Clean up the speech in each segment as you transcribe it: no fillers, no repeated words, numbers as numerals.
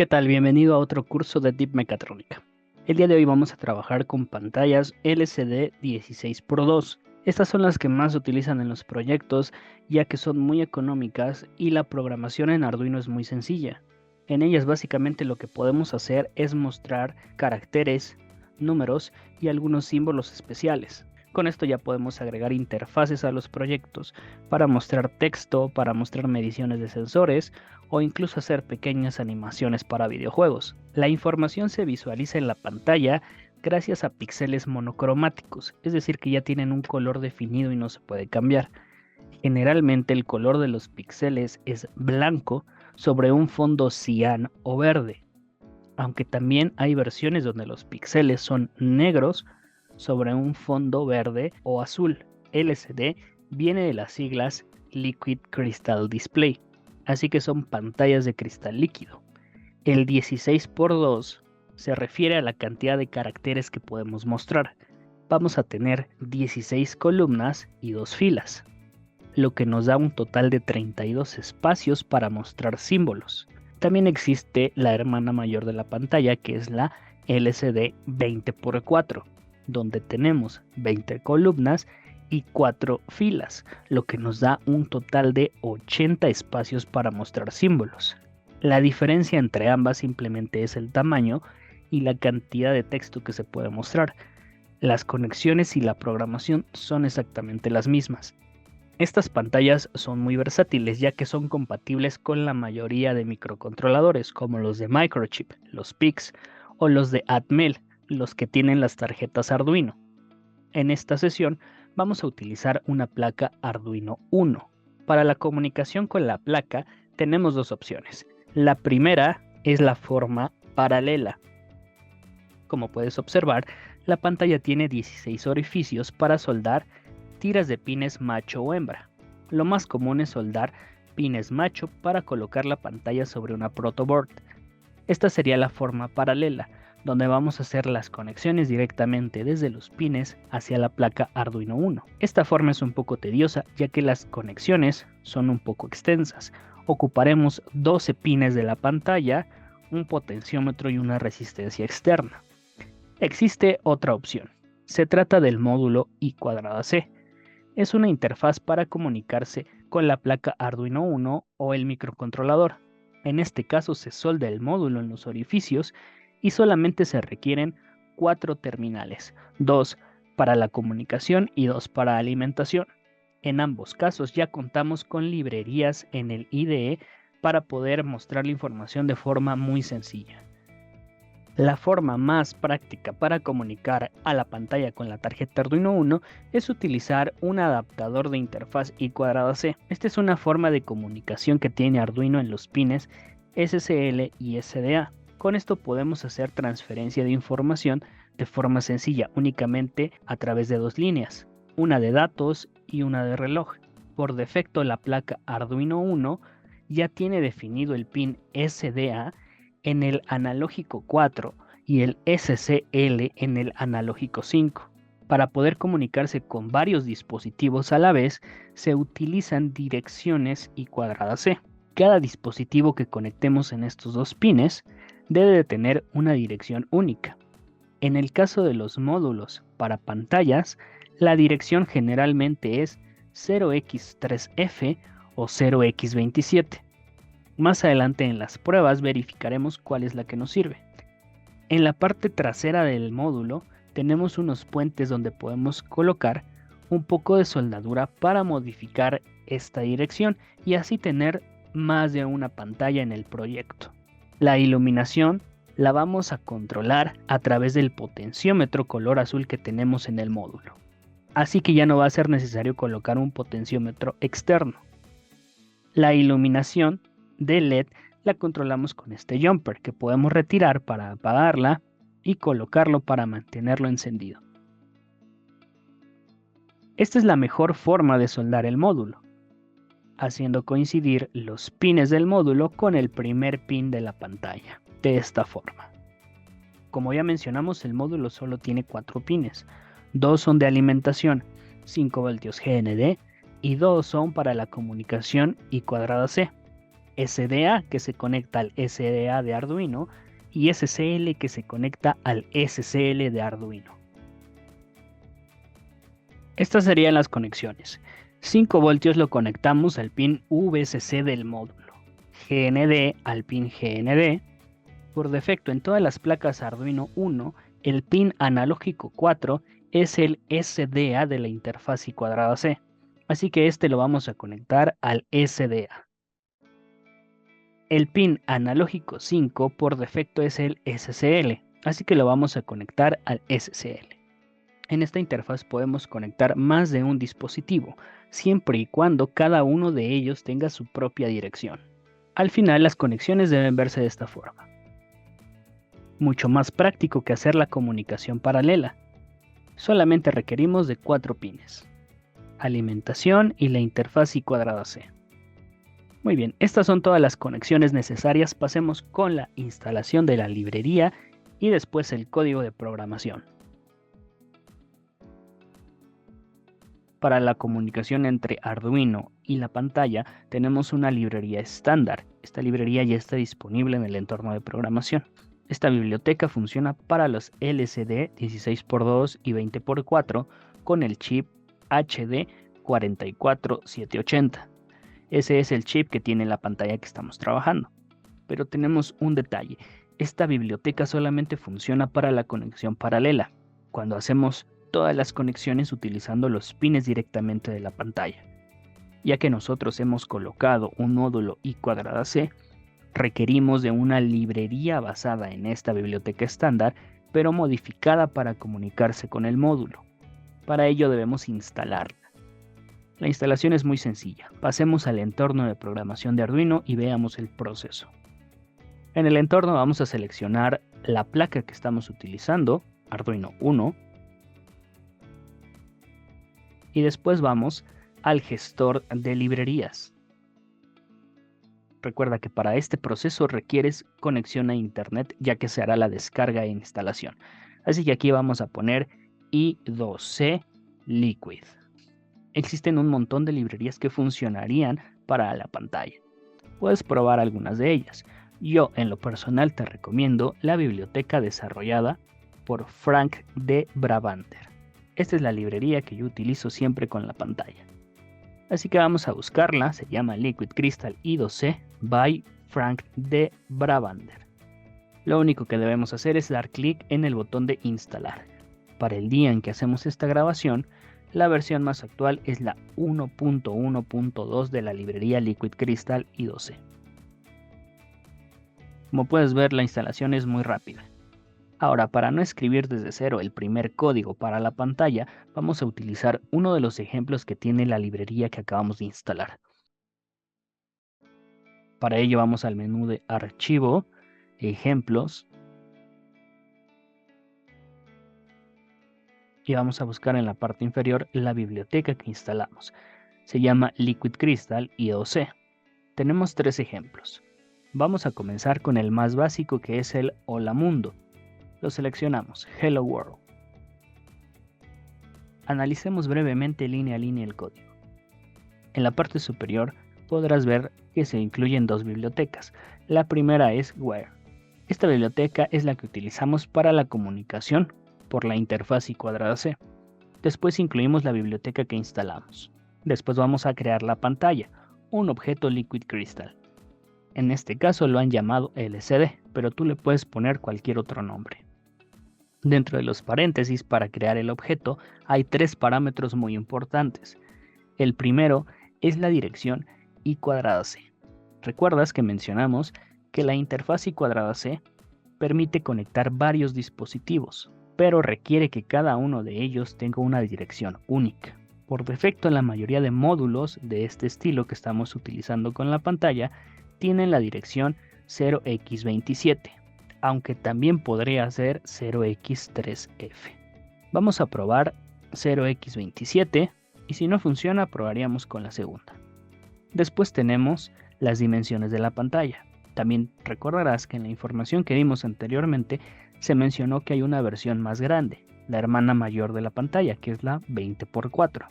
¿Qué tal? Bienvenido a otro curso de Deep Mecatrónica. El día de hoy vamos a trabajar con pantallas LCD 16x2. Estas son las que más se utilizan en los proyectos ya que son muy económicas y la programación en Arduino es muy sencilla. En ellas básicamente lo que podemos hacer es mostrar caracteres, números y algunos símbolos especiales. Con esto ya podemos agregar interfaces a los proyectos para mostrar texto, para mostrar mediciones de sensores o incluso hacer pequeñas animaciones para videojuegos. La información se visualiza en la pantalla gracias a píxeles monocromáticos, es decir que ya tienen un color definido y no se puede cambiar. Generalmente el color de los píxeles es blanco sobre un fondo cian o verde, aunque también hay versiones donde los píxeles son negros sobre un fondo verde o azul. LCD viene de las siglas Liquid Crystal Display, así que son pantallas de cristal líquido. El 16x2 se refiere a la cantidad de caracteres que podemos mostrar. Vamos a tener 16 columnas y 2 filas, lo que nos da un total de 32 espacios para mostrar símbolos. También existe la hermana mayor de la pantalla, que es la LCD 20x4, donde tenemos 20 columnas y 4 filas, lo que nos da un total de 80 espacios para mostrar símbolos. La diferencia entre ambas simplemente es el tamaño y la cantidad de texto que se puede mostrar. Las conexiones y la programación son exactamente las mismas. Estas pantallas son muy versátiles ya que son compatibles con la mayoría de microcontroladores como los de Microchip, los PICs o los de Atmel, los que tienen las tarjetas Arduino. En esta sesión vamos a utilizar una placa Arduino Uno. Para la comunicación con la placa tenemos dos opciones. La primera es la forma paralela. Como puedes observar, la pantalla tiene 16 orificios para soldar tiras de pines macho o hembra. Lo más común es soldar pines macho para colocar la pantalla sobre una protoboard. Esta sería la forma paralela, donde vamos a hacer las conexiones directamente desde los pines hacia la placa Arduino Uno. Esta forma es un poco tediosa ya que las conexiones son un poco extensas. Ocuparemos 12 pines de la pantalla, un potenciómetro y una resistencia externa. Existe otra opción. Se trata del módulo I²C. Es una interfaz para comunicarse con la placa Arduino Uno o el microcontrolador. En este caso se solda el módulo en los orificios y solamente se requieren 4 terminales, 2 para la comunicación y 2 para alimentación. En ambos casos ya contamos con librerías en el IDE para poder mostrar la información de forma muy sencilla. La forma más práctica para comunicar a la pantalla con la tarjeta Arduino Uno es utilizar un adaptador de interfaz I²C. Esta es una forma de comunicación que tiene Arduino en los pines SCL y SDA. Con esto podemos hacer transferencia de información de forma sencilla, únicamente a través de dos líneas, una de datos y una de reloj. Por defecto la placa Arduino Uno ya tiene definido el pin SDA en el analógico 4 y el SCL en el analógico 5. Para poder comunicarse con varios dispositivos a la vez, se utilizan direcciones I²C. Cada dispositivo que conectemos en estos dos pines debe de tener una dirección única. En el caso de los módulos para pantallas, la dirección generalmente es 0x3f o 0x27. Más adelante en las pruebas verificaremos cuál es la que nos sirve. En la parte trasera del módulo tenemos unos puentes donde podemos colocar un poco de soldadura para modificar esta dirección y así tener más de una pantalla en el proyecto. La iluminación la vamos a controlar a través del potenciómetro color azul que tenemos en el módulo. Así que ya no va a ser necesario colocar un potenciómetro externo. La iluminación de LED la controlamos con este jumper que podemos retirar para apagarla y colocarlo para mantenerlo encendido. Esta es la mejor forma de soldar el módulo, haciendo coincidir los pines del módulo con el primer pin de la pantalla, de esta forma. Como ya mencionamos, el módulo solo tiene 4 pines, 2 son de alimentación, 5 voltios GND y 2 son para la comunicación I²C. SDA que se conecta al SDA de Arduino y SCL que se conecta al SCL de Arduino. Estas serían las conexiones. 5 voltios lo conectamos al pin VCC del módulo, GND al pin GND. Por defecto en todas las placas Arduino 1, el pin analógico 4 es el SDA de la interfaz y cuadrada C, así que este lo vamos a conectar al SDA. El pin analógico 5 por defecto es el SCL, así que lo vamos a conectar al SCL. En esta interfaz podemos conectar más de un dispositivo, siempre y cuando cada uno de ellos tenga su propia dirección. Al final las conexiones deben verse de esta forma. Mucho más práctico que hacer la comunicación paralela. Solamente requerimos de 4 pines. Alimentación y la interfaz y cuadrada C. Muy bien, estas son todas las conexiones necesarias. Pasemos con la instalación de la librería y después el código de programación. Para la comunicación entre Arduino y la pantalla tenemos una librería estándar. Esta librería ya está disponible en el entorno de programación. Esta biblioteca funciona para los LCD 16x2 y 20x4 con el chip HD 44780. Ese es el chip que tiene la pantalla que estamos trabajando. Pero tenemos un detalle. Esta biblioteca solamente funciona para la conexión paralela, cuando hacemos todas las conexiones utilizando los pines directamente de la pantalla. Ya que nosotros hemos colocado un módulo y cuadrada C, requerimos de una librería basada en esta biblioteca estándar, pero modificada para comunicarse con el módulo. Para ello debemos instalarla. La instalación es muy sencilla. Pasemos al entorno de programación de Arduino y veamos el proceso. En el entorno vamos a seleccionar la placa que estamos utilizando, Arduino 1, y después vamos al gestor de librerías. Recuerda que para este proceso requieres conexión a internet, ya que se hará la descarga e instalación. Así que aquí vamos a poner I2C Liquid. Existen un montón de librerías que funcionarían para la pantalla. Puedes probar algunas de ellas. Yo en lo personal te recomiendo la biblioteca desarrollada por Frank de Brabander. Esta es la librería que yo utilizo siempre con la pantalla. Así que vamos a buscarla, se llama Liquid Crystal I2C by Frank de Brabander. Lo único que debemos hacer es dar clic en el botón de instalar. Para el día en que hacemos esta grabación, la versión más actual es la 1.1.2 de la librería Liquid Crystal I2C. Como puedes ver, la instalación es muy rápida. Ahora, para no escribir desde cero el primer código para la pantalla, vamos a utilizar uno de los ejemplos que tiene la librería que acabamos de instalar. Para ello vamos al menú de Archivo, Ejemplos, y vamos a buscar en la parte inferior la biblioteca que instalamos. Se llama Liquid Crystal I2C. Tenemos 3 ejemplos. Vamos a comenzar con el más básico, que es el Hola Mundo. Lo seleccionamos, Hello World. Analicemos brevemente línea a línea el código. En la parte superior podrás ver que se incluyen 2 bibliotecas. La primera es Where. Esta biblioteca es la que utilizamos para la comunicación por la interfaz y cuadrada C. Después incluimos la biblioteca que instalamos. Después vamos a crear la pantalla, un objeto Liquid Crystal. En este caso lo han llamado LCD, pero tú le puedes poner cualquier otro nombre. Dentro de los paréntesis para crear el objeto hay 3 parámetros muy importantes. El primero es la dirección y cuadrada C. ¿Recuerdas que mencionamos que la interfaz y cuadrada C permite conectar varios dispositivos, pero requiere que cada uno de ellos tenga una dirección única? Por defecto, la mayoría de módulos de este estilo que estamos utilizando con la pantalla tienen la dirección 0x27, aunque también podría ser 0x3f. Vamos a probar 0x27 y si no funciona probaríamos con la segunda. Después tenemos las dimensiones de la pantalla. También recordarás que en la información que dimos anteriormente se mencionó que hay una versión más grande, la hermana mayor de la pantalla, que es la 20x4.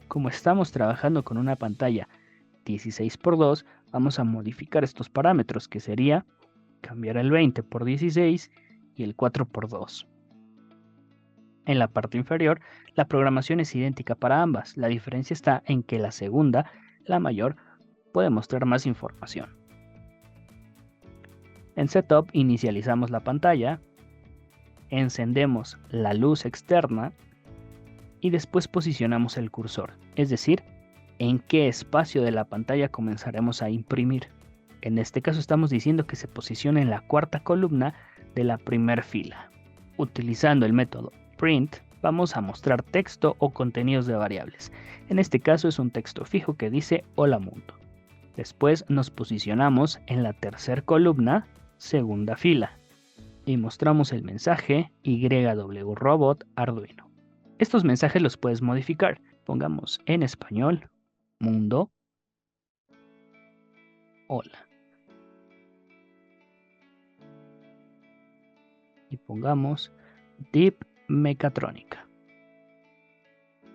Como estamos trabajando con una pantalla 16x2, vamos a modificar estos parámetros, que sería cambiar el 20 por 16 y el 4 por 2. En la parte inferior, la programación es idéntica para ambas. La diferencia está en que la segunda, la mayor, puede mostrar más información. En Setup inicializamos la pantalla, encendemos la luz externa y después posicionamos el cursor, es decir, en qué espacio de la pantalla comenzaremos a imprimir. En este caso estamos diciendo que se posicione en la cuarta columna de la primera fila. Utilizando el método print, vamos a mostrar texto o contenidos de variables. En este caso es un texto fijo que dice hola mundo. Después nos posicionamos en la tercera columna, segunda fila, y mostramos el mensaje YW Robot Arduino. Estos mensajes los puedes modificar. Pongamos en español, mundo, hola. Y pongamos Deep Mechatronica.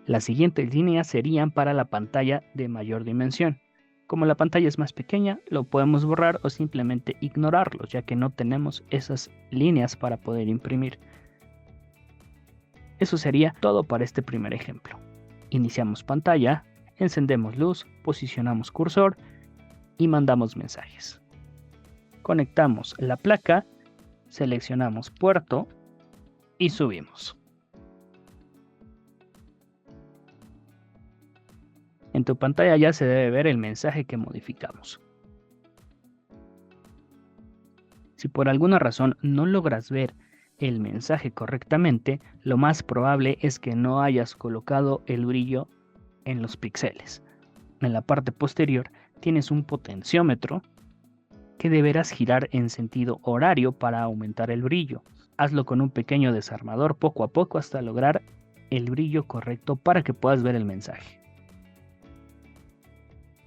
Las siguientes líneas serían para la pantalla de mayor dimensión. Como la pantalla es más pequeña, lo podemos borrar o simplemente ignorarlo, ya que no tenemos esas líneas para poder imprimir. Eso sería todo para este primer ejemplo. Iniciamos pantalla, encendemos luz, posicionamos cursor y mandamos mensajes. Conectamos la placa, seleccionamos puerto y subimos. En tu pantalla ya se debe ver el mensaje que modificamos. Si por alguna razón no logras ver el mensaje correctamente, lo más probable es que no hayas colocado el brillo en los píxeles. En la parte posterior tienes un potenciómetro que deberás girar en sentido horario para aumentar el brillo. Hazlo con un pequeño desarmador poco a poco hasta lograr el brillo correcto para que puedas ver el mensaje.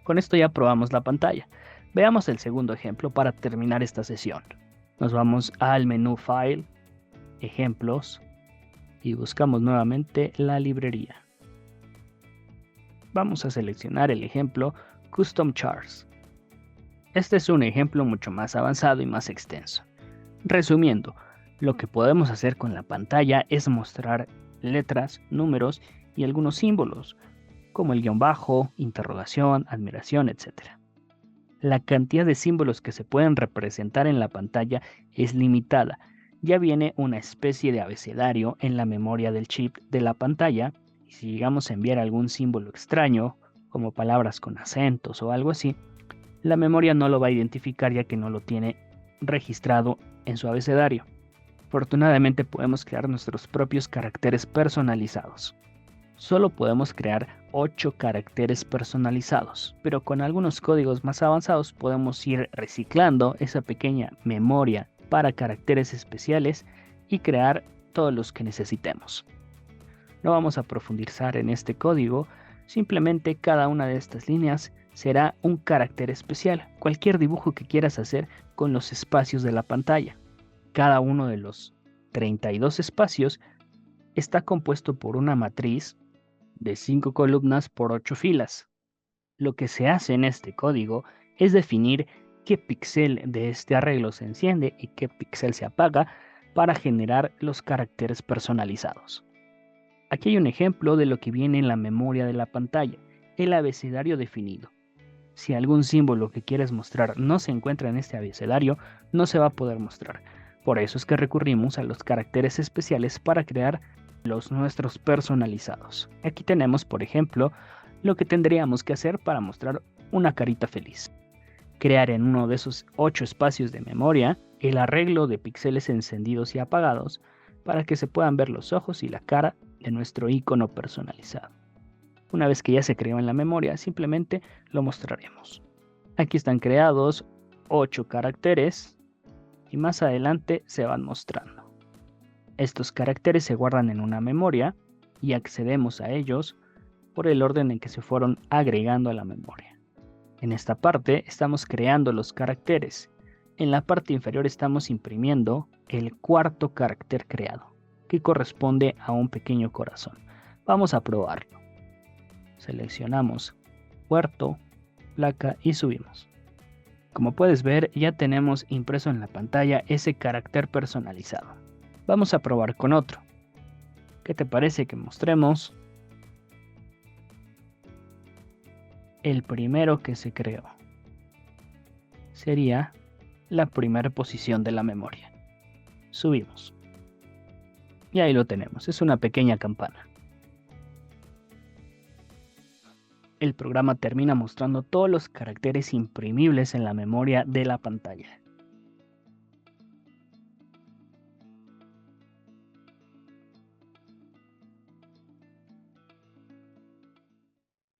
Con esto ya probamos la pantalla. Veamos el segundo ejemplo para terminar esta sesión. Nos vamos al menú File, Ejemplos y buscamos nuevamente la librería. Vamos a seleccionar el ejemplo Custom Charts. Este es un ejemplo mucho más avanzado y más extenso. Resumiendo, lo que podemos hacer con la pantalla es mostrar letras, números y algunos símbolos, como el guión bajo, interrogación, admiración, etc. La cantidad de símbolos que se pueden representar en la pantalla es limitada. Ya viene una especie de abecedario en la memoria del chip de la pantalla, y si llegamos a enviar algún símbolo extraño, como palabras con acentos o algo así, la memoria no lo va a identificar ya que no lo tiene registrado en su abecedario. Afortunadamente podemos crear nuestros propios caracteres personalizados. Solo podemos crear 8 caracteres personalizados, pero con algunos códigos más avanzados podemos ir reciclando esa pequeña memoria para caracteres especiales y crear todos los que necesitemos. No vamos a profundizar en este código, simplemente cada una de estas líneas será un carácter especial, cualquier dibujo que quieras hacer con los espacios de la pantalla. Cada uno de los 32 espacios está compuesto por una matriz de 5 columnas por 8 filas. Lo que se hace en este código es definir qué píxel de este arreglo se enciende y qué píxel se apaga para generar los caracteres personalizados. Aquí hay un ejemplo de lo que viene en la memoria de la pantalla, el abecedario definido. Si algún símbolo que quieres mostrar no se encuentra en este abecedario, no se va a poder mostrar. Por eso es que recurrimos a los caracteres especiales para crear los nuestros personalizados. Aquí tenemos, por ejemplo, lo que tendríamos que hacer para mostrar una carita feliz. Crear en uno de esos 8 espacios de memoria el arreglo de píxeles encendidos y apagados para que se puedan ver los ojos y la cara de nuestro icono personalizado. Una vez que ya se creó en la memoria, simplemente lo mostraremos. Aquí están creados 8 caracteres y más adelante se van mostrando. Estos caracteres se guardan en una memoria y accedemos a ellos por el orden en que se fueron agregando a la memoria. En esta parte estamos creando los caracteres. En la parte inferior estamos imprimiendo el cuarto carácter creado, que corresponde a un pequeño corazón. Vamos a probarlo. Seleccionamos puerto, placa y subimos. Como puedes ver, ya tenemos impreso en la pantalla ese carácter personalizado. Vamos a probar con otro. ¿Qué te parece que mostremos el primero que se creó? Sería la primera posición de la memoria. Subimos. Y ahí lo tenemos, es una pequeña campana. El programa termina mostrando todos los caracteres imprimibles en la memoria de la pantalla.